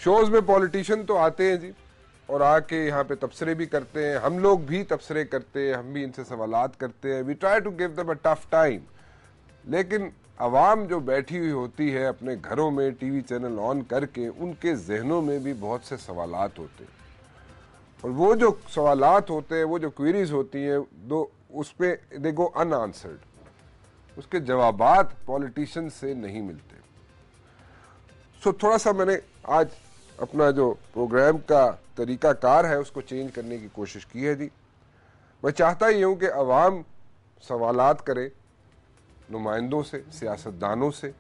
Shows میں politician تو آتے ہیں جی اور آ کے یہاں پہ تبصرے بھی کرتے ہیں, ہم لوگ بھی تبصرے کرتے ہیں, ہم بھی ان سے سوالات کرتے ہیں, we try to give them a tough time. لیکن عوام جو بیٹھی ہوئی ہوتی ہے اپنے گھروں میں ٹی وی چینل آن کر کے, ان کے ذہنوں میں بھی بہت سے سوالات ہوتے ہیں, اور وہ جو سوالات ہوتے ہیں, وہ جو کوئریز ہوتی ہیں, اس پہ دے گو ان آنسرڈ, اس کے جوابات پولیٹیشین سے نہیں ملتے. سو تھوڑا سا میں نے آج اپنا جو پروگرام کا طریقہ کار ہے اس کو چینج کرنے کی کوشش کی ہے جی. میں چاہتا ہی ہوں کہ عوام سوالات کرے نمائندوں سے, سیاستدانوں سے,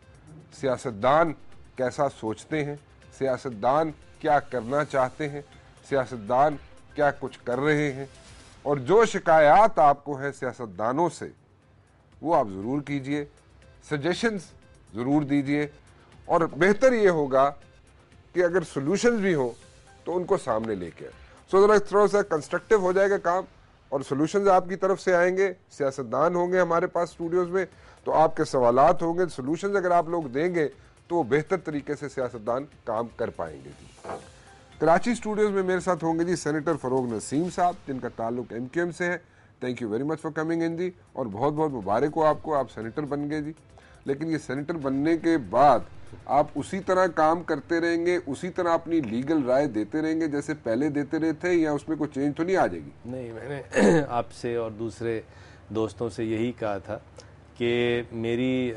سیاستدان کیسا سوچتے ہیں, سیاستدان کیا کرنا چاہتے ہیں, سیاستدان کیا کچھ کر رہے ہیں, اور جو شکایات آپ کو ہیں سیاستدانوں سے وہ آپ ضرور کیجئے, سجیشنز ضرور دیجئے, اور بہتر یہ ہوگا کہ اگر سولوشنز بھی ہوں تو ان کو سامنے لے کے آئیں. سو ذرا تھوڑا سا کنسٹرکٹیو ہو جائے گا کام, اور سولوشنز آپ کی طرف سے آئیں گے, سیاستدان ہوں گے ہمارے پاس اسٹوڈیوز میں, تو آپ کے سوالات ہوں گے, سولوشنز اگر آپ لوگ دیں گے تو وہ بہتر طریقے سے سیاستدان کام کر پائیں گے جی. کراچی اسٹوڈیوز میں میرے ساتھ ہوں گے جی سینیٹر فروغ نسیم صاحب, جن کا تعلق ایم کیو ایم سے ہے. Thank you very much for coming in جی, اور بہت بہت مبارک ہو آپ کو, آپ سینیٹر بن گئے جی. لیکن یہ سینیٹر بننے کے بعد آپ اسی طرح کام کرتے رہیں گے, اسی طرح اپنی لیگل رائے دیتے رہیں گے جیسے پہلے دیتے رہے تھے, یا اس میں کوئی چینج تو نہیں آ جائے گی؟ نہیں, میں نے آپ سے اور دوسرے دوستوں سے یہی کہا تھا کہ میری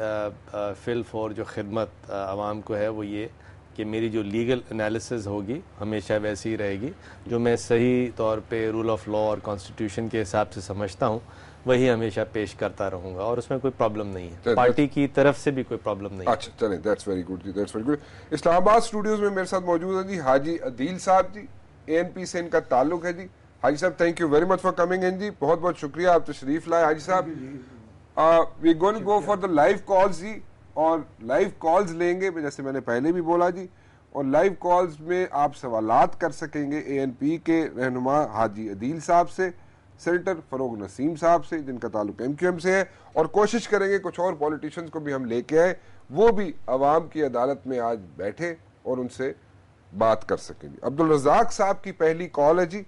فل فور جو خدمت عوام کو ہے وہ یہ کہ میری جو لیگل انالیسز ہوگی ہمیشہ ویسی ہی رہے گی, جو میں صحیح طور پہ رول آف لا اور کانسٹیٹیوشن کے حساب سے سمجھتا ہوں وہی ہمیشہ پیش کرتا رہوں گا, اور اس میں کوئی پرابلم نہیں ہے, پارٹی کی طرف سے بھی کوئی پرابلم نہیں ہے. اچھا چلیں, دیٹس ویری گڈ جی, that's very good. Islamabad studios میں میرے ساتھ موجود ہیں جی حاجی عدیل صاحب جی, اے این پی سے ان کا تعلق ہے جی. حاجی صاحب thank you very much for coming in جی, بہت بہت شکریہ آپ تشریف لائے حاجی صاحب. We going go for the live calls جی, اور لائیو کالز لیں گے جیسے میں نے پہلے بھی بولا جی, اور لائیو کالز میں آپ سوالات کر سکیں گے اے این پی کے رہنما حاجی عدیل صاحب سے, سینیٹر فروغ نسیم صاحب سے جن کا تعلق ایم کیو ایم سے ہے, اور کوشش کریں گے کچھ اور پولیٹیشنز کو بھی ہم لے کے آئے, وہ بھی عوام کی عدالت میں آج بیٹھے اور ان سے بات کر سکیں گے. عبدالرزاق صاحب کی پہلی کال ہے جی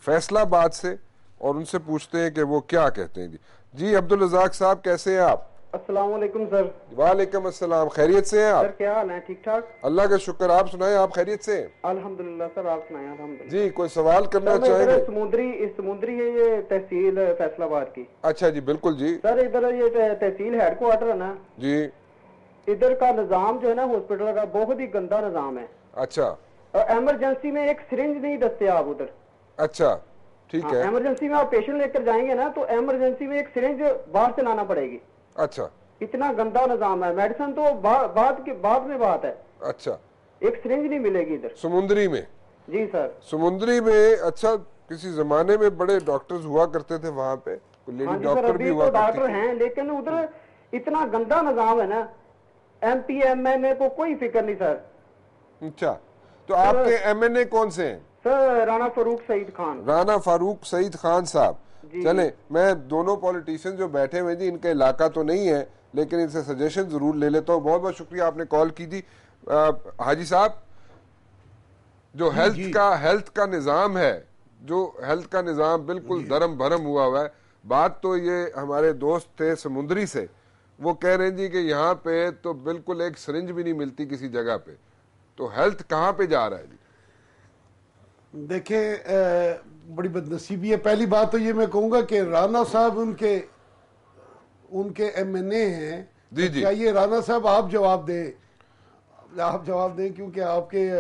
فیصلہ آباد سے, اور ان سے پوچھتے ہیں کہ وہ کیا کہتے ہیں جی. جی عبدالرزاق صاحب کیسے ہیں آپ؟ السلام علیکم سر. وعلیکم السلام, خیریت سے ہیں آپ؟ سر کیا حال ہے, ٹھیک ٹھاک؟ اللہ کا شکر, آپ سنائیں آپ خیریت سے ہیں؟ الحمدللہ سر, آپ سنائیں. الحمدللہ جی کوئی سوال کرنا چاہیں گے؟ سمندری ہے یہ تحصیل فیصل آباد کی. اچھا جی بالکل جی. سر ادھر یہ تحصیل ہیڈ کوارٹر ہے نا جی, ادھر کا نظام جو ہے نا ہاسپٹل کا بہت ہی گندا نظام ہے. اچھا, اور ایمرجنسی میں ایک سرنج نہیں دستیاب ادھر. اچھا ٹھیک ہے. ایمرجنسی میں آپ پیشنٹ لے کر جائیں گے نا تو ایمرجنسی میں ایک سرنج باہر سے لانا پڑے گی. اچھا, اتنا گندا نظام ہے. میڈیسن تو بعد میں بات ہے. اچھا, ایک سرنج نہیں ملے گی ادھر سمندری میں؟ جی سر, سمندری میں. اچھا, کسی زمانے میں بڑے ڈاکٹرز ہوا کرتے تھے وہاں پہ, ہاں جی سر, ابھی تو ڈاکٹر ہیں لیکن ادھر اتنا گندا نظام ہے نا, ایم پی ایم این اے کو کوئی فکر نہیں سر. اچھا, تو آپ کے ایم این اے کون سے ہیں؟ سر رانا فاروق سعید خان. رانا فاروق سعید خان صاحب. چلیں, میں دونوں پولیٹیشین جو بیٹھے ہوئے جی ان کا علاقہ تو نہیں ہے لیکن ان سے سجیشن ضرور لے لیتا ہوں. بہت بہت شکریہ آپ نے کال کی تھی. حاجی صاحب, جو ہیلتھ کا نظام ہے, جو ہیلتھ کا نظام بالکل درم بھرم ہوا ہے. بات تو یہ ہمارے دوست تھے سمندری سے, وہ کہہ رہے ہیں جی کہ یہاں پہ تو بالکل ایک سرنج بھی نہیں ملتی کسی جگہ پہ, تو ہیلتھ کہاں پہ جا رہا ہے جی؟ دیکھیں بڑی بدنصیبی ہے. پہلی بات تو یہ میں کہوں گا کہ رانا صاحب ان کے ایم این اے ہیں. جی جی, چاہیے رانا صاحب آپ جواب دیں کیونکہ آپ کے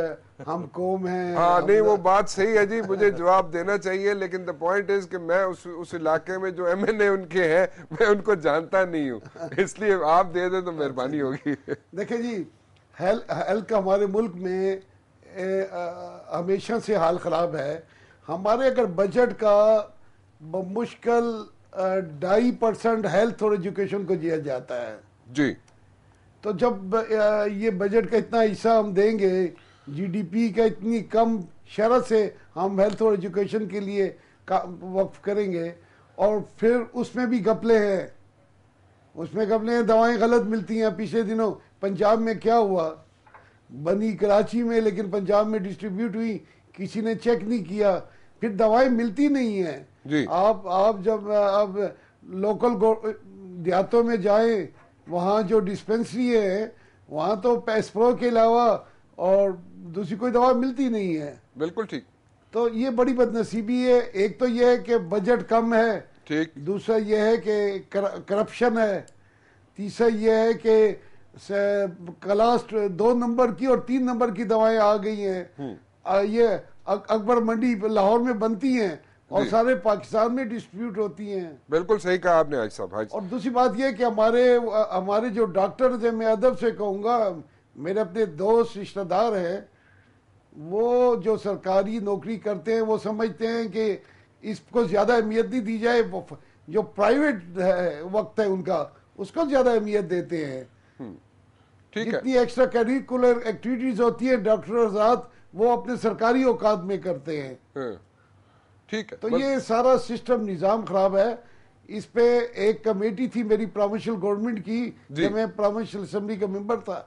ہم قوم ہیں. ہاں نہیں وہ بات صحیح ہے جی, مجھے جواب دینا چاہیے, لیکن دا پوائنٹ از کہ میں اس علاقے میں جو ایم این اے ان کے ہیں میں ان کو جانتا نہیں ہوں, اس لیے آپ دے دیں تو مہربانی ہوگی. دیکھیں جی, ہیلتھ کا ہمارے ملک میں ہمیشہ سے حال خراب ہے. ہمارے اگر بجٹ کا بمشکل 2.5% ہیلتھ اور ایجوکیشن کو دیا جاتا ہے جی, تو جب یہ بجٹ کا اتنا حصہ ہم دیں گے, جی ڈی پی کا اتنی کم شرح سے ہم ہیلتھ اور ایجوکیشن کے لیے وقف کریں گے, اور پھر اس میں بھی گپلے ہیں, دوائیں غلط ملتی ہیں. پچھلے دنوں پنجاب میں کیا ہوا, بنی کراچی میں لیکن پنجاب میں ڈسٹریبیوٹ ہوئی, کسی نے چیک نہیں کیا, پھر دوائیں ملتی نہیں ہیں. جی آپ جب اب لوکل دیہاتوں میں جائیں, وہاں جو ڈسپنسری ہے وہاں تو پیسپرو کے علاوہ اور دوسری کوئی دوا ملتی نہیں ہے. بالکل ٹھیک. تو یہ بڑی بدنصیبی ہے. ایک تو یہ ہے کہ بجٹ کم ہے, ٹھیک. دوسرا یہ ہے کہ کرپشن ہے, تیسرا یہ ہے کہ کلاس 2 نمبر کی اور 3 نمبر کی دوائیں آ گئی ہیں. یہ اکبر منڈی لاہور میں بنتی ہیں اور سارے پاکستان میں ڈسٹریبیوٹ ہوتی ہیں. بالکل صحیح کہا آپ نے حاج صاحب. اور دوسری بات یہ کہ ہمارے جو ڈاکٹرز ہیں, میں ادب سے کہوں گا, میرے اپنے دوست رشتہ دار ہیں, وہ جو سرکاری نوکری کرتے ہیں وہ سمجھتے ہیں کہ اس کو زیادہ اہمیت نہیں دی جائے, جو پرائیویٹ وقت ہے ان کا اس کو زیادہ اہمیت دیتے ہیں. جتنی ایکسٹرا کریکولر ایکٹیویٹیز ہوتی ہیں ڈاکٹر آزاد وہ اپنے سرکاری اوقات میں کرتے ہیں. ٹھیک ہے. تو یہ سارا سسٹم نظام خراب ہے. اس پہ ایک کمیٹی تھی میری پروونشل گورنمنٹ کی, جب میں پروونشل اسمبلی کا ممبر تھا,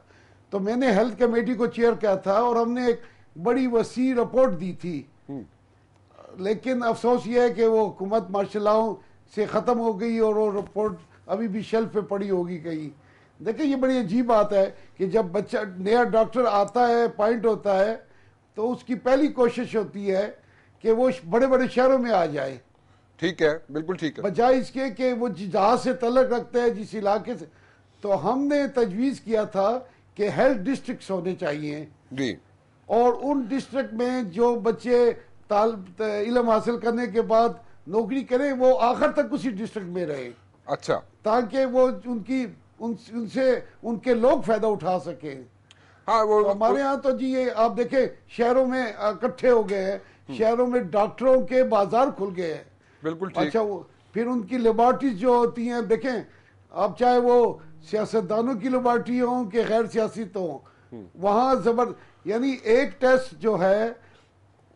تو میں نے ہیلتھ کمیٹی کو چیئر کیا تھا اور ہم نے ایک بڑی وسیع رپورٹ دی تھی. لیکن افسوس یہ ہے کہ وہ حکومت مارشل لاؤ سے ختم ہو گئی اور وہ رپورٹ ابھی بھی شیلف پہ پڑی ہوگی کہیں. دیکھیں یہ بڑی عجیب بات ہے کہ جب بچہ نیا ڈاکٹر آتا ہے, اپوائنٹ ہوتا ہے, تو اس کی پہلی کوشش ہوتی ہے کہ وہ بڑے بڑے شہروں میں آ جائے. ٹھیک ہے, بالکل ٹھیک ہے. بجائے اس کے کہ وہ جہاں سے تعلق رکھتا ہے جس علاقے سے. تو ہم نے تجویز کیا تھا کہ ہیلتھ ڈسٹرکٹس ہونے چاہیے. جی. اور ان ڈسٹرکٹ میں جو بچے علم حاصل کرنے کے بعد نوکری کریں وہ آخر تک اسی ڈسٹرکٹ میں رہے. اچھا. تاکہ وہ ان سے ان کے لوگ فائدہ اٹھا سکیں. ہاں وہ ہمارے ہاں تو جی یہ آپ دیکھیں شہروں میں اکٹھے ہو گئے ہیں, شہروں میں ڈاکٹروں کے بازار کھل گئے ہیں. بالکل ٹھیک. اچھا پھر ان کی لیبارٹریز جو ہوتی ہیں, دیکھیں آپ چاہے وہ سیاستدانوں کی لیبارٹری ہوں کہ غیر سیاسی تو ہوں, وہاں یعنی ایک ٹیسٹ جو ہے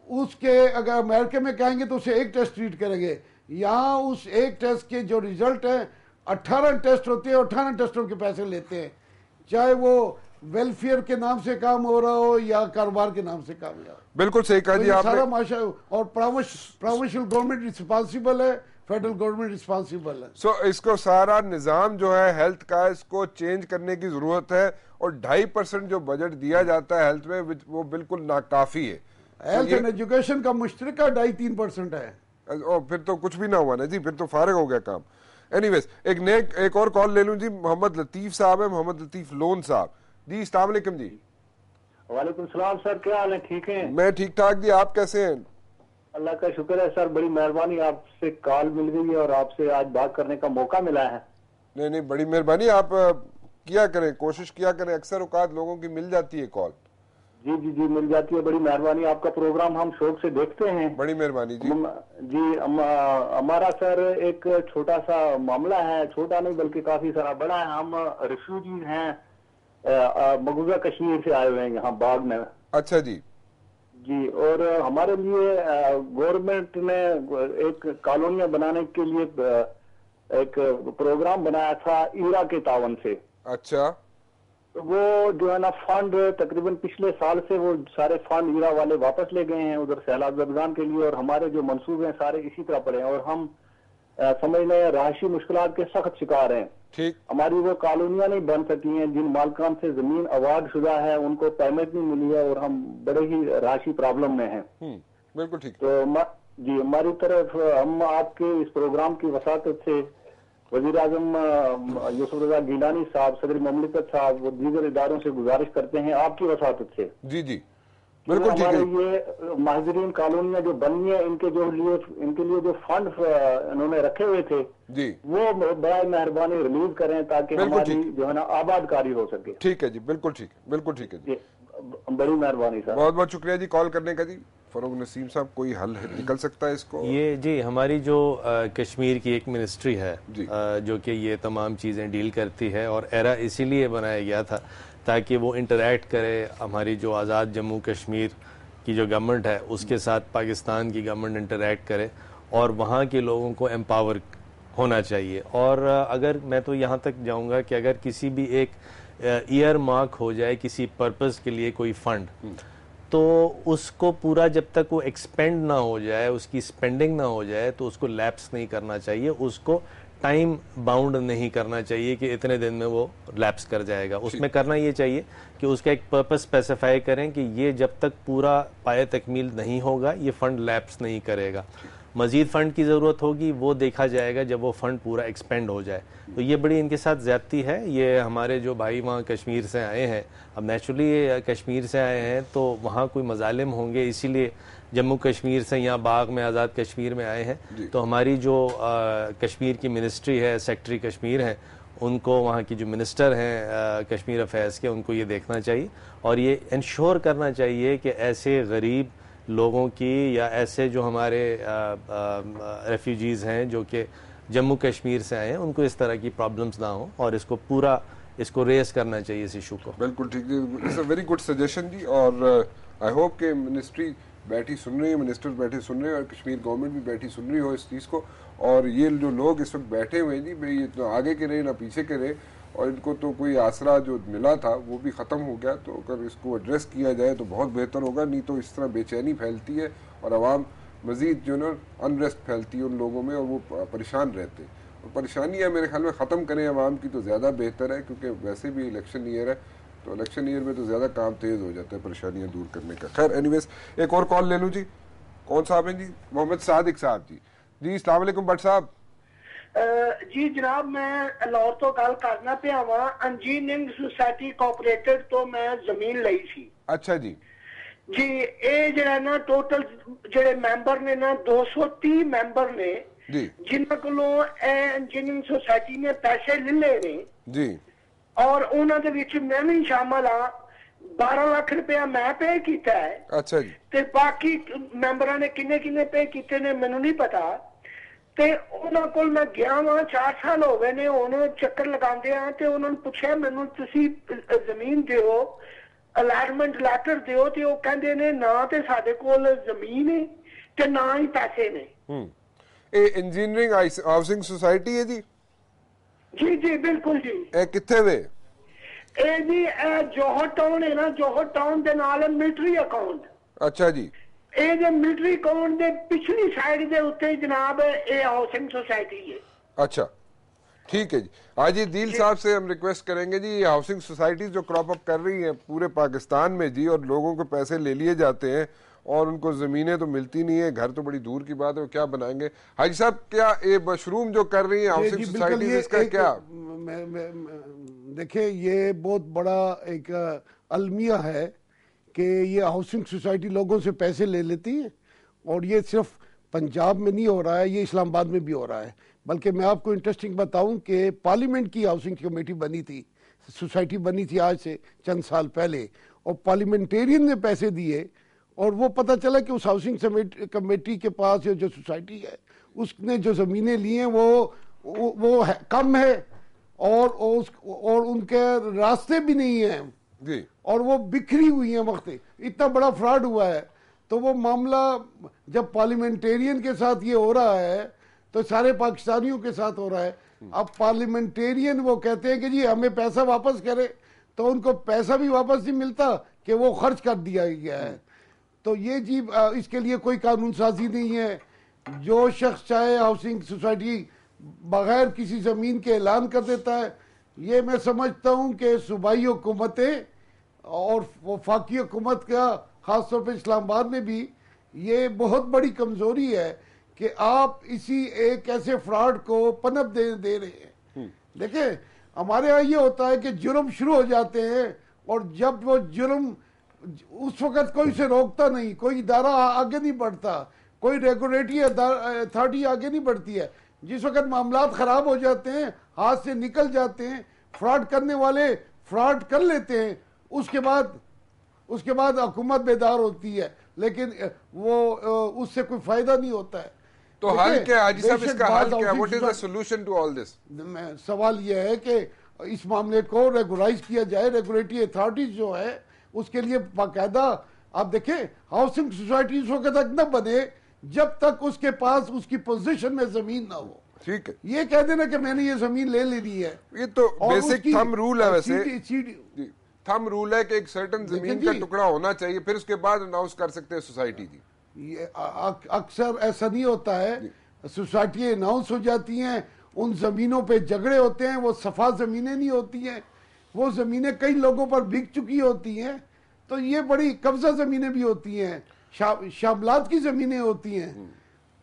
اس کے اگر امریکہ میں کہیں گے تو اسے ایک ٹیسٹ ٹریٹ کریں گے. یہاں اس ایک ٹیسٹ کے جو ریزلٹ ہیں 18 ٹیسٹ ہوتے ہیں, 18 ٹیسٹوں کے پیسے لیتے ہیں, چاہے وہ ویلفیئر کے نام سے کام ہو رہا ہو یا کاروبار کے نام سے کام ہو رہا ہو. بالکل صحیح کہا جی آپ نے. سارا معاشرہ اور پروونشل گورنمنٹ رسپانسیبل ہے, فیڈرل گورنمنٹ رسپانسیبل ہے. سو اس کو سارا نظام جو ہے ہیلتھ کا اس کو چینج کرنے کی ضرورت ہے, اور 2.5% جو بجٹ دیا جاتا ہے ہیلتھ میں وہ بالکل ناکافی ہے. ہیلتھ اینڈ ایجوکیشن کا مشترکہ 2.5-3% ہے. پھر تو کچھ بھی نہ ہوا نا جی, پھر تو فارغ ہو گیا کام. اینی ویز ایک اور کال لے لوں جی. محمد لطیف صاحب ہیں, محمد لطیف لون صاحب. جی السلام علیکم. جی وعلیکم السلام سر, کیا حال ہے؟ ٹھیک ہیں؟ میں ٹھیک ٹھاک جی, آپ کیسے ہیں؟ اللہ کا شکر ہے سر, بڑی مہربانی, آپ سے کال مل گئی ہے اور آپ سے آج بات کرنے کا موقع ملا ہے. نہیں بڑی مہربانی, آپ کیا کریں, کوشش کیا کریں, اکثر اوقات لوگوں کی مل جاتی ہے کال. جی جی جی مل جاتی ہے, بڑی مہربانی. آپ کا پروگرام ہم شوق سے دیکھتے ہیں. بڑی مہربانی جی. جی ہمارا سر ایک چھوٹا سا معاملہ ہے, چھوٹا نہیں بلکہ کافی سارا بڑا ہے. ہم ریفیوجیز ہیں, مقبوضہ کشمیر سے آئے ہوئے ہیں یہاں باغ میں. اچھا جی. جی, اور ہمارے لیے گورنمنٹ نے ایک کالونیاں بنانے کے لیے ایک پروگرام بنایا تھا ایرا کے تعاون سے. اچھا. وہ جو ہے نا فنڈ تقریباً پچھلے سال سے وہ سارے فنڈ ایرا والے واپس لے گئے ہیں ادھر سیلاب زدگان کے لیے, اور ہمارے جو منصوبے ہیں سارے اسی طرح پڑے ہیں, اور ہم سمجھ لیں رہائشی مشکلات کے سخت شکار ہیں. ٹھیک. ہماری وہ کالونیاں نہیں بن سکی ہیں, جن مالکان سے زمین اوارڈ شدہ ہے ان کو پیمنٹ نہیں ملی ہے, اور ہم بڑے ہی رہائشی پرابلم میں ہیں. بالکل ٹھیک. تو جی ہماری طرف ہم آپ کے اس پروگرام کی وساطت سے وزیر اعظم یوسف رضا گیلانی صاحب, صدر مملکت صاحب, وہ دیگر اداروں سے گزارش کرتے ہیں آپ کی وساطت سے. جی جی بالکل ٹھیک ہے. یہ مہاجرین کالونیاں جو بنی ہیں ان کے لیے جو فنڈ انہوں نے رکھے ہوئے تھے جی وہ برائے مہربانی ریلیز کریں تاکہ ہماری جو ہے نا آباد کاری ہو سکے. ٹھیک ہے جی, بالکل ٹھیک ہے, بالکل ٹھیک ہے جی. بڑی مہربانی سر, بہت بہت شکریہ جی کال کرنے کا. جی فروغ نسیم صاحب, کوئی حل نکل سکتا ہے اس کو؟ یہ جی ہماری جو کشمیر کی ایک منسٹری ہے جو کہ یہ تمام چیزیں ڈیل کرتی ہے, اور ایرا اسی لیے بنایا گیا تھا تاکہ وہ انٹریکٹ کرے ہماری جو آزاد جموں کشمیر کی جو گورنمنٹ ہے اس کے ساتھ پاکستان کی گورنمنٹ انٹریکٹ کرے, اور وہاں کے لوگوں کو امپاور ہونا چاہیے. اور اگر میں تو یہاں تک جاؤں گا کہ اگر کسی بھی ایک ایئر مارک ہو جائے کسی پرپز کے لیے کوئی فنڈ, تو اس کو پورا جب تک وہ ایکسپینڈ نہ ہو جائے, اس کی اسپینڈنگ نہ ہو جائے, تو اس کو لیپس نہیں کرنا چاہیے, اس کو ٹائم باؤنڈ نہیں کرنا چاہیے کہ اتنے دن میں وہ لیپس کر جائے گا. اس میں کرنا یہ چاہیے کہ اس کا ایک پرپس اسپیسیفائی کریں کہ یہ جب تک پورا پائے تکمیل نہیں ہوگا یہ فنڈ لیپس نہیں کرے گا. مزید فنڈ کی ضرورت ہوگی وہ دیکھا جائے گا جب وہ فنڈ پورا ایکسپینڈ ہو جائے. تو یہ بڑی ان کے ساتھ زیادتی ہے. یہ ہمارے جو بھائی وہاں کشمیر سے آئے ہیں, اب نیچرلی کشمیر سے آئے ہیں تو وہاں کوئی مظالم ہوں گے, اسی لیے جموں کشمیر سے یہاں باغ میں آزاد کشمیر میں آئے ہیں. تو ہماری جو کشمیر کی منسٹری ہے, سیکٹری کشمیر ہیں, ان کو وہاں کی جو منسٹر ہیں کشمیر افیئرس کے, ان کو یہ دیکھنا چاہیے اور یہ انشور کرنا چاہیے کہ ایسے غریب لوگوں کی یا ایسے جو ہمارے ریفیوجیز ہیں جو کہ جموں کشمیر سے آئے ہیں, ان کو اس طرح کی پرابلمز نہ ہوں, اور اس کو پورا اس کو ریز کرنا چاہیے اس ایشو کو. بالکل ٹھیک جی, it's a very good suggestion جی. اور آئی ہوپ کہ منسٹری بیٹھی سن رہی ہے, منسٹر بیٹھے سن رہے ہیں, اور کشمیر گورنمنٹ بھی بیٹھی سن رہی ہو اس چیز کو. اور یہ جو لوگ اس وقت بیٹھے ہوئے ہیں جی, بھائی یہ نہ آگے کے رہے نہ پیچھے کے رہے, اور ان کو تو کوئی آسرا جو ملا تھا وہ بھی ختم ہو گیا. تو اگر اس کو ایڈریس کیا جائے تو بہت بہتر ہوگا, نہیں تو اس طرح بے چینی پھیلتی ہے اور عوام مزید جو نا انریسٹ پھیلتی ہے ان لوگوں میں, اور وہ پریشان رہتے ہیں. اور پریشانیاں میرے خیال میں ختم کریں عوام کی تو زیادہ بہتر ہے, کیونکہ ویسے بھی الیکشن ایئر ہے, تو الیکشن ایئر میں تو زیادہ کام تیز ہو جاتا ہے پریشانیاں دور کرنے کا. خیر اینی ویز ایک اور کال لے لوں جی. کون صاحب ہیں جی؟ محمد صادق صاحب جی. جی السلام علیکم بٹ صاحب. جی جناب, میں لاہور تو گل کرنا پیا وا. انجینئرنگ سوسائٹی کوپریٹڈ تو میں زمین لئی سی. اچھا جی. جی اے جڑا نا ٹوٹل جڑے ممبر نے نا 230 ممبر نے جی, جنہاں کولوں انجینئرنگ سوسائٹی نے پیسے لے لے نے جی, اور انہاں دے وچ میں بھی شامل ہاں. 12 لاکھ روپیہ میں پے کیتا ہے. اچھا جی. تے باقی ممبراں نے کنے پے کیتے نے مینوں نہیں پتا. تے انہاں کول میں گیا ہاں, 4 سال ہو گئے نے ہن چکر لگاندے ہاں. تے انہاں نے پوچھیا مینوں تسی زمین دیو, الاٹمنٹ لیٹر دیو, تے وہ کہندے نے نہ تے ساڈے کول زمین ہے تے نہ ہی پیسے نے. اے انجینئرنگ ہاؤسنگ سوسائٹی ہے جی؟ جی جی بالکل جی. اے کتھے وے؟ اے جی جوہر ٹاؤن ہے نا, جوہر ٹاؤن دے نال ملٹری اکاؤنٹ. اچھا جی. اے جو ملٹری اکاؤنٹ دے پچھلی سائڈ دے اوتے جناب اے ہاؤسنگ سوسائٹی ہے. اچھا ٹھیک ہے جی. آج دل صاحب سے ہم ریکویسٹ کریں گے جی, یہ ہاؤسنگ سوسائٹیز جو کراپ اپ کر رہی ہیں پورے پاکستان میں جی, اور لوگوں کو پیسے لے لیے جاتے ہیں اور ان کو زمینیں تو ملتی نہیں ہیں, گھر تو بڑی دور کی بات ہے, وہ کیا بنائیں گے. حاجی صاحب کیا یہ مشروم جو کر رہی ہیں ہاؤسنگ سوسائٹیز, اس کا کیا دیکھیں یہ بہت بڑا ایک المیہ ہے کہ یہ ہاؤسنگ سوسائٹی لوگوں سے پیسے لے لیتی ہیں, اور یہ صرف پنجاب میں نہیں ہو رہا ہے, یہ اسلام آباد میں بھی ہو رہا ہے. بلکہ میں آپ کو انٹرسٹنگ بتاؤں کہ پارلیمنٹ کی ہاؤسنگ کمیٹی بنی تھی, سوسائٹی بنی تھی آج سے چند سال پہلے, اور پارلیمنٹیرین نے پیسے دیے, اور وہ پتہ چلا کہ اس ہاؤسنگ کمیٹی کے پاس جو سوسائٹی ہے اس نے جو زمینیں لی ہیں وہ کم ہے, اور ان کے راستے بھی نہیں ہیں جی, اور وہ بکھری ہوئی ہیں. وقت اتنا بڑا فراڈ ہوا ہے. تو وہ معاملہ جب پارلیمنٹیرین کے ساتھ یہ ہو رہا ہے تو سارے پاکستانیوں کے ساتھ ہو رہا ہے. اب پارلیمنٹیرین وہ کہتے ہیں کہ جی ہمیں پیسہ واپس کرے, تو ان کو پیسہ بھی واپس نہیں ملتا کہ وہ خرچ کر دیا گیا ہے. تو یہ جی اس کے لیے کوئی قانون سازی نہیں ہے. جو شخص چاہے ہاؤسنگ سوسائٹی بغیر کسی زمین کے اعلان کر دیتا ہے. یہ میں سمجھتا ہوں کہ صوبائی حکومتیں اور وفاقی حکومت کا خاص طور پہ اسلام آباد میں بھی یہ بہت بڑی کمزوری ہے کہ آپ اسی ایک ایسے فراڈ کو پنپ دے رہے ہیں. دیکھیں ہمارے ہاں یہ ہوتا ہے کہ جرم شروع ہو جاتے ہیں, اور جب وہ جرم اس وقت کوئی سے روکتا نہیں, کوئی ادارہ آگے نہیں بڑھتا, کوئی ریگولیٹری اتھارٹی آگے نہیں بڑھتی ہے. جس وقت معاملات خراب ہو جاتے ہیں, ہاتھ سے نکل جاتے ہیں, فراڈ کرنے والے فراڈ کر لیتے ہیں, اس کے بعد حکومت بیدار ہوتی ہے, لیکن وہ اس سے کوئی فائدہ نہیں ہوتا ہے. تو حل کیا حاجی صاحب, اس کا حل کیا, what is the solution to all this? سوال یہ ہے کہ اس معاملے کو ریگولائز کیا جائے. ریگولیٹری اتھارٹیز جو ہے اس کے لیے باقاعدہ, آپ دیکھیں ہاؤسنگ سوسائٹی اس وقت تک نہ بنے جب تک اس کے پاس اس کی پوزیشن میں زمین نہ ہو. ٹھیک ہے, یہ کہہ دینا کہ میں نے یہ زمین لے لینی ہے, یہ تو بیسک تھم رول ہے ویسے, تھم رول ہے کہ ایک سرٹن زمین کا ٹکڑا ہونا چاہیے, پھر اس کے بعد اناؤنس کر سکتے ہیں سوسائٹی. جی اکثر ایسا نہیں ہوتا ہے, سوسائٹی اناؤنس ہو جاتی ہیں, ان زمینوں پہ جھگڑے ہوتے ہیں, وہ صفا زمینیں نہیں ہوتی ہیں, وہ زمینیں کئی لوگوں پر بک چکی ہوتی ہیں, تو یہ بڑی قبضہ زمینیں بھی ہوتی ہیں, شاملات کی زمینیں ہوتی ہیں.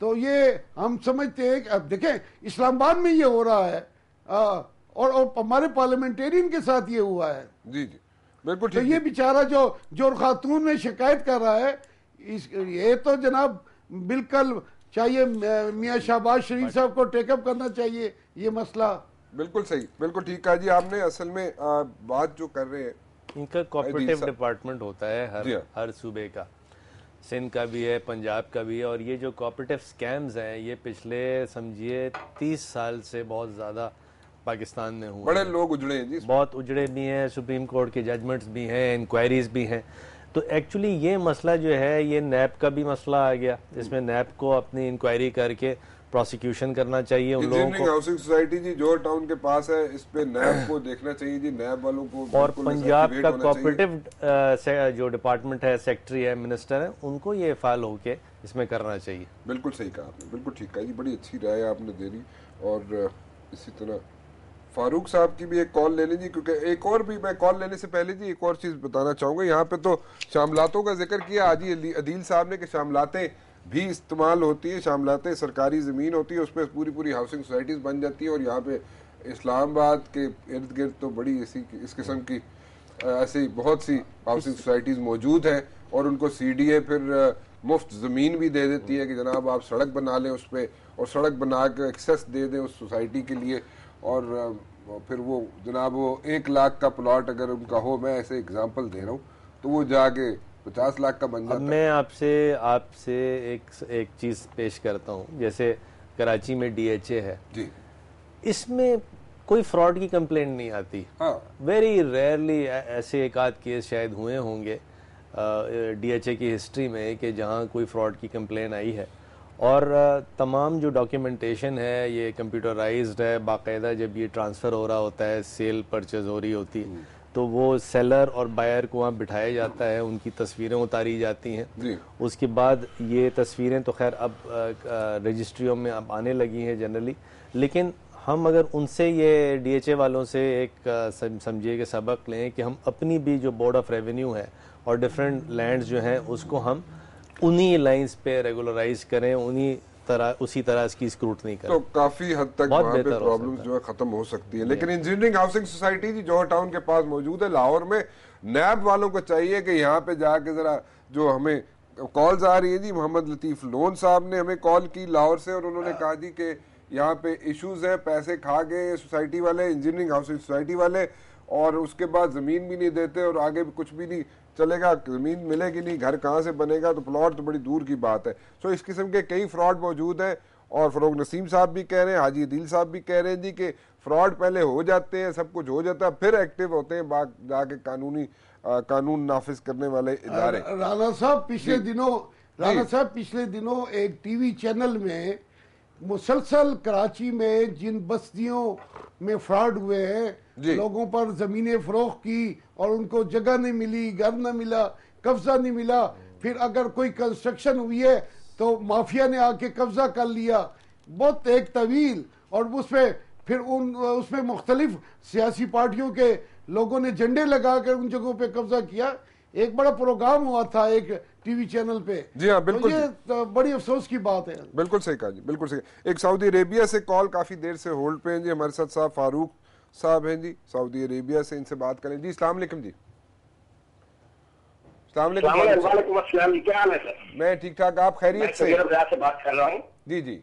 تو یہ ہم سمجھتے ہیں کہ اب دیکھیں اسلام آباد میں یہ ہو رہا ہے, اور ہمارے پارلیمنٹیرین کے ساتھ یہ ہوا ہے. جی جی بالکل تو یہ بیچارہ جو خاتون میں شکایت کر رہا ہے, یہ تو جناب بالکل چاہیے میاں شہباز شریف صاحب کو ٹیک اپ کرنا چاہیے یہ مسئلہ. بالکل صحیح, بالکل ٹھیک کہا جی آپ نے. اصل میں بات جو کر رہے ہیں, ان کا کوآپریٹو ڈپارٹمنٹ ہوتا ہے ہر صوبے کا, سندھ کا بھی ہے, پنجاب کا بھی ہے, اور یہ جو کوآپریٹو سکیمز ہیں یہ پچھلے سمجھیے 30 سال سے بہت زیادہ پاکستان میں ہوئے, بڑے لوگ اجڑے ہیں جی, بہت اجڑے بھی ہیں, سپریم کورٹ کے ججمنٹس بھی ہیں, انکوائریز بھی ہیں. تو ایکچولی یہ مسئلہ جو ہے یہ نیب کا بھی مسئلہ آ گیا, جس میں نیب کو اپنی انکوائری کر کے پروسیکیوشن کرنا چاہیے ان لوگوں کو. ہاؤسنگ سوسائٹی جی جوہر ٹاؤن کے پاس ہے, اس پہ نیب کو دیکھنا چاہیے جی, نیب والوں کو. اور پنجاب کا کوآپریٹو جو ڈپارٹمنٹ ہے, سیکٹری ہے, منسٹر ہے, ان کو یہ فعال ہو کے اس میں کرنا چاہیے. بالکل صحیح کہا آپ نے, بالکل ٹھیک کہا جی, بڑی اچھی رائے آپ نے دے دی. اور اسی طرح فاروق صاحب کی بھی ایک کال لے لیں جی, کیونکہ ایک اور بھی میں کال لینے سے پہلے جی ایک اور چیز بتانا چاہوں گا. یہاں پہ تو شاملاتوں کا ذکر کیا حاجی عدیل صاحب نے کہ شاملاتیں بھی استعمال ہوتی ہیں, شاملاتیں سرکاری زمین ہوتی ہے, اس پہ پوری ہاؤسنگ سوسائٹیز بن جاتی ہیں. اور یہاں پہ اسلام آباد کے ارد گرد تو بڑی اس قسم کی ایسی بہت سی ہاؤسنگ سوسائٹیز موجود ہیں, اور ان کو سی ڈی اے پھر مفت زمین بھی دے دیتی ہے کہ جناب آپ سڑک بنا لیں اس پہ, اور سڑک بنا کے ایکسیس دے دیں اس سوسائٹی کے لیے, اور پھر وہ جناب وہ 1 لاکھ کا پلاٹ اگر ان کا ہو, میں ایسے اگزامپل دے رہا ہوں, تو وہ جا کے 50 لاکھ کا بن جاتا ہے. میں آپ سے ایک چیز پیش کرتا ہوں, جیسے کراچی میں ڈی ایچ اے ہے جی, اس میں کوئی فراڈ کی کمپلینٹ نہیں آتی. ویری ریئرلی ایسے ایک آدھ کیس شاید ہوئے ہوں گے ڈی ایچ اے کی ہسٹری میں کہ جہاں کوئی فراڈ کی کمپلین آئی ہے, اور تمام جو ڈاکیومنٹیشن ہے یہ کمپیوٹرائزڈ ہے باقاعدہ. جب یہ ٹرانسفر ہو رہا ہوتا ہے, سیل پرچیز ہو رہی ہوتی ہے, تو وہ سیلر اور بائر کو وہاں بٹھایا جاتا ہے, ان کی تصویریں اتاری جاتی ہیں. اس کے بعد یہ تصویریں تو خیر اب رجسٹریوں میں اب آنے لگی ہیں جنرلی, لیکن ہم اگر ان سے یہ ڈی ایچ اے والوں سے ایک سمجھیے کہ سبق لیں کہ ہم اپنی بھی جو بورڈ آف ریونیو ہے اور ڈفرینٹ لینڈز جو ہیں اس کو ہم انہی لائنز پہ ریگولرائز کریں, اسی طرح اس کی اسکروٹنی کریں, تو کافی حد تک وہاں پہ پرابلمز جو ہے ختم ہو سکتی ہیں. لیکن انجینئرنگ ہاؤسنگ سوسائٹی جی جوہر ٹاؤن کے پاس موجود ہے لاہور میں. نیب والوں کو چاہیے کہ یہاں پہ جا کے ذرا, جو ہمیں کالز آ رہی ہیں جی, محمد لطیف لون صاحب نے ہمیں کال کی لاہور سے, اور انہوں نے کہا جی کہ یہاں پہ ایشوز ہیں, پیسے کھا گئے سوسائٹی والے, انجینئرنگ ہاؤسنگ سوسائٹی والے, اور اس کے بعد زمین بھی نہیں دیتے, اور آگے بھی کچھ بھی نہیں چلے گا, زمین ملے گی نہیں, گھر کہاں سے بنے گا, تو پلاٹ تو بڑی دور کی بات ہے. سو اس قسم کے کئی فراڈ موجود ہیں, اور فروغ نسیم صاحب بھی کہہ رہے ہیں, حاجی عدیل صاحب بھی کہہ رہے ہیں جی کہ فراڈ پہلے ہو جاتے ہیں, سب کچھ ہو جاتا ہے, پھر ایکٹیو ہوتے ہیں جا کے قانون نافذ کرنے والے ادارے. رانا صاحب پچھلے دنوں ایک ٹی وی چینل میں مسلسل کراچی میں جن بستیوں میں فراڈ ہوئے ہیں, لوگوں پر زمینیں فروخت کی اور ان کو جگہ نہیں ملی, گھر نہ ملا, قبضہ نہیں ملا, پھر اگر کوئی کنسٹرکشن ہوئی ہے تو مافیا نے آ کے قبضہ کر لیا, بہت ایک طویل, اور اس میں مختلف سیاسی پارٹیوں کے لوگوں نے جھنڈے لگا کر ان جگہوں پہ قبضہ کیا. ایک بڑا پروگرام ہوا تھا ایک ٹی وی چینل پہ. جی ہاں بالکل, یہ بڑی افسوس کی بات ہے. بالکل صحیح کہا جی, بالکل صحیح. ایک سعودی عربیہ سے کال کافی دیر سے ہولڈ پہ ہیں جی, ہمارے ساتھ صاحب فاروق صاحب ہیں جی سعودی عربیہ سے, ان سے بات کریں جی. السلام علیکم جی. السلام علیکم. وعلیکم السلام جی, کیا حال ہے سر؟ میں ٹھیک ٹھاک, آپ خیریت سے؟ سے بات کر رہا ہوں. جی جی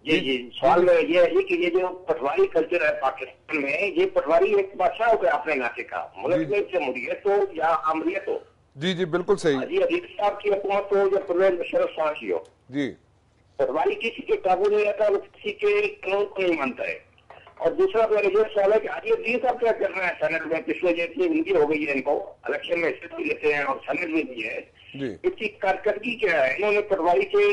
جی سوال یہ ہے کہ یہ جو پٹواری کلچر ہے پاکستان میں, یہ پٹواری ایک بادشاہ ہو گیا اپنے علاقے کا, ملک میں جمہوریت ہو یا عامریت ہو. جی جی بالکل صحیح. جی عدیل صاحب کی حکومت ہو یا پرویز مشرف صاحب کی ہو, جی پٹواری کسی کے قابو نہیں آتا, وہ کسی کے قانون کو نہیں مانتا ہے. اور دوسرا میرا یہ سوال ہے کہ حاجی عدیل صاحب کیا کر رہے ہیں سینٹ میں؟ پچھلے جیسے ہندی ہو گئی ہے, ان کو الیکشن میں حصہ بھی لیتے ہیں اور سینٹ میں بھی ہے, اس کی کارکردگی کیا ہے؟ انہوں نے پٹواری کے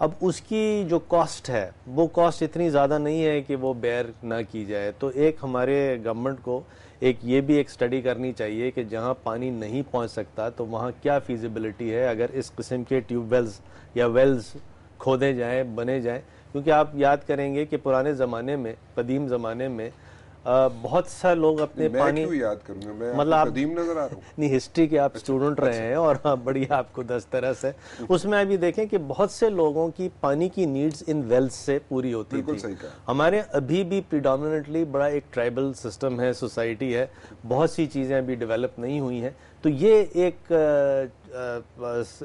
اب اس کی جو کاسٹ ہے وہ کاسٹ اتنی زیادہ نہیں ہے کہ وہ بیئر نہ کی جائے. تو ایک ہمارے گورنمنٹ کو یہ بھی ایک اسٹڈی کرنی چاہیے کہ جہاں پانی نہیں پہنچ سکتا تو وہاں کیا فیزیبلٹی ہے اگر اس قسم کے ٹیوب ویلز یا ویلز کھودے جائیں, بنے جائیں. کیونکہ آپ یاد کریں گے کہ پرانے زمانے میں, قدیم زمانے میں بہت سا لوگ اپنے پانی, یاد کروں گا میں مطلب قدیم نظر آ رہا ہوں, نہیں ہسٹری کے آپ اسٹوڈنٹ رہے ہیں اور بڑی آپ کو دسترس ہے, اس میں ابھی دیکھیں کہ بہت سے لوگوں کی پانی کی نیڈز ان ویلز سے پوری ہوتی تھی. ہمارے ابھی بھی پریڈومیننٹلی بڑا ایک ٹرائبل سسٹم ہے, سوسائٹی ہے, بہت سی چیزیں ابھی ڈیولپ نہیں ہوئی ہیں. تو یہ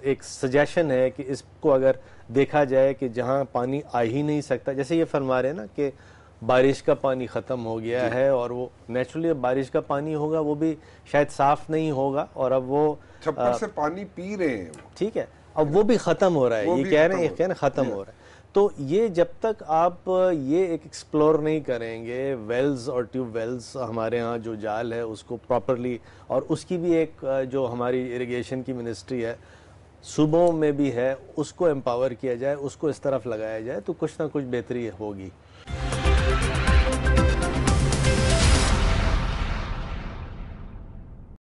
ایک سجیشن ہے کہ اس کو اگر دیکھا جائے کہ جہاں پانی آ ہی نہیں سکتا, جیسے یہ فرما رہے ہیں نا کہ بارش کا پانی ختم ہو گیا ہے اور وہ نیچرلی بارش کا پانی ہوگا وہ بھی شاید صاف نہیں ہوگا, اور اب وہ چھپر سے پانی پی رہے ہیں, ٹھیک ہے, اب وہ بھی ختم ہو رہا ہے, یہ کہہ رہے ہیں ختم ہو رہا ہے. تو یہ جب تک آپ یہ ایکسپلور نہیں کریں گے ویلز اور ٹیوب ویلز, ہمارے ہاں جو جال ہے اس کو پراپرلی, اور اس کی بھی ایک جو ہماری اریگیشن کی منسٹری ہے صوبوں میں بھی ہے, اس کو امپاور کیا جائے, اس کو اس طرف لگایا جائے تو کچھ نہ کچھ بہتری ہوگی.